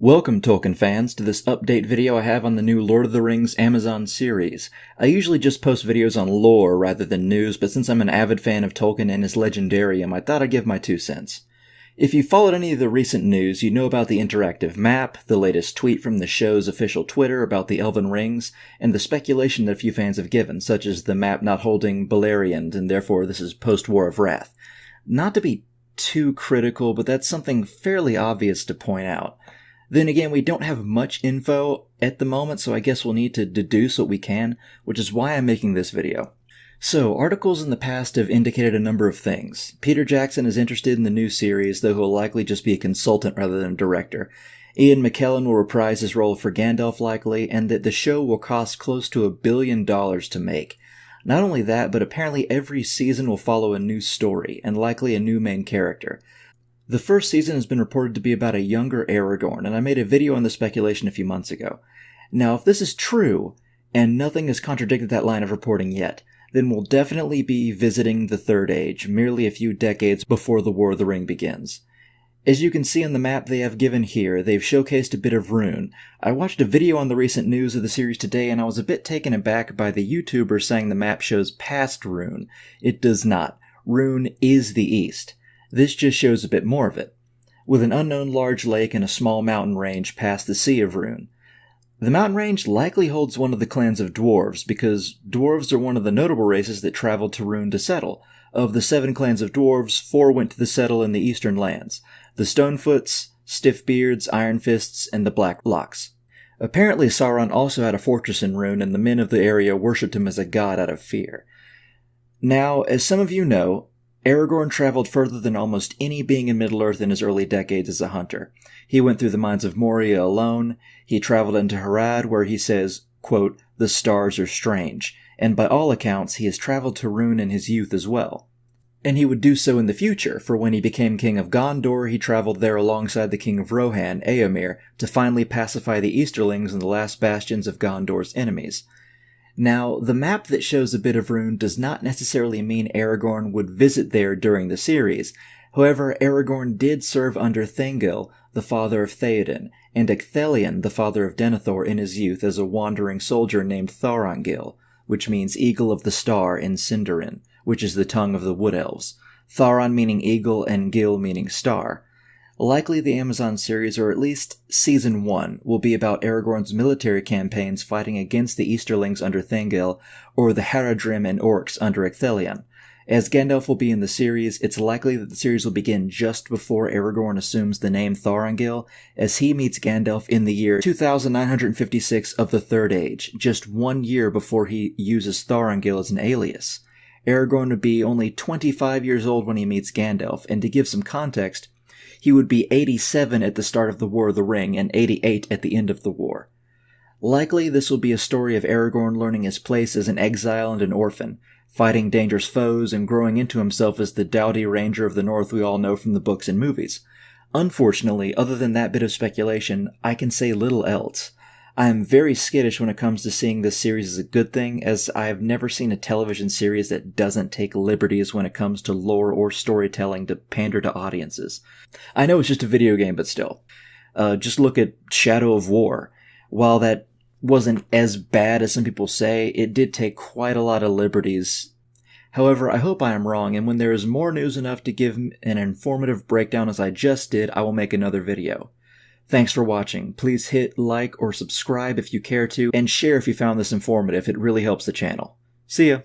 Welcome, Tolkien fans, to this update video I have on the new Lord of the Rings Amazon series. I usually just post videos on lore rather than news, but since I'm an avid fan of Tolkien and his legendarium, I thought I'd give my 2 cents. If you followed any of the recent news, you know about the interactive map, the latest tweet from the show's official Twitter about the Elven Rings, and the speculation that a few fans have given, such as the map not holding Beleriand, and therefore this is post-War of Wrath. Not to be too critical, but that's something fairly obvious to point out. Then again, we don't have much info at the moment, so I guess we'll need to deduce what we can, which is why I'm making this video. So, articles in the past have indicated a number of things. Peter Jackson is interested in the new series, though he'll likely just be a consultant rather than a director. Ian McKellen will reprise his role for Gandalf likely, and that the show will cost close to $1 billion to make. Not only that, but apparently every season will follow a new story, and likely a new main character. The first season has been reported to be about a younger Aragorn, and I made a video on the speculation a few months ago. Now, if this is true, and nothing has contradicted that line of reporting yet, then we'll definitely be visiting the Third Age, merely a few decades before the War of the Ring begins. As you can see on the map they have given here, they've showcased a bit of Rhûn. I watched a video on the recent news of the series today, and I was a bit taken aback by the YouTuber saying the map shows past Rhûn. It does not. Rhûn is the East. This just shows a bit more of it, with an unknown large lake and a small mountain range past the Sea of Rhûn. The mountain range likely holds one of the clans of dwarves, because dwarves are one of the notable races that traveled to Rhûn to settle. Of the 7 clans of dwarves, 4 went to settle in the eastern lands: the Stonefoots, Stiffbeards, Ironfists, and the Black Locks. Apparently Sauron also had a fortress in Rhûn, and the men of the area worshipped him as a god out of fear. Now, as some of you know, Aragorn traveled further than almost any being in Middle-earth in his early decades as a hunter. He went through the mines of Moria alone, he traveled into Harad where he says, quote, "The stars are strange," and by all accounts he has traveled to Rhûn in his youth as well. And he would do so in the future, for when he became king of Gondor he traveled there alongside the king of Rohan, Éomer, to finally pacify the Easterlings and the last bastions of Gondor's enemies. Now, the map that shows a bit of Rhûn does not necessarily mean Aragorn would visit there during the series. However, Aragorn did serve under Thengel, the father of Theoden, and Ecthelion, the father of Denethor, in his youth as a wandering soldier named Thorongil, which means Eagle of the Star in Sindarin, which is the tongue of the Wood Elves. Thoron meaning eagle and Gil meaning star. Likely the Amazon series, or at least Season 1, will be about Aragorn's military campaigns fighting against the Easterlings under Thengel, or the Haradrim and Orcs under Ecthelion. As Gandalf will be in the series, it's likely that the series will begin just before Aragorn assumes the name Thorongil, as he meets Gandalf in the year 2956 of the Third Age, just 1 year before he uses Thorongil as an alias. Aragorn would be only 25 years old when he meets Gandalf, and to give some context, he would be 87 at the start of the War of the Ring and 88 at the end of the war. Likely this will be a story of Aragorn learning his place as an exile and an orphan, fighting dangerous foes and growing into himself as the doughty ranger of the North we all know from the books and movies. Unfortunately, other than that bit of speculation, I can say little else. I am very skittish when it comes to seeing this series as a good thing, as I have never seen a television series that doesn't take liberties when it comes to lore or storytelling to pander to audiences. I know it's just a video game, but still. Just look at Shadow of War. While that wasn't as bad as some people say, it did take quite a lot of liberties. However, I hope I am wrong, and when there is more news enough to give an informative breakdown as I just did, I will make another video. Thanks for watching. Please hit like or subscribe if you care to, and share if you found this informative. It really helps the channel. See ya!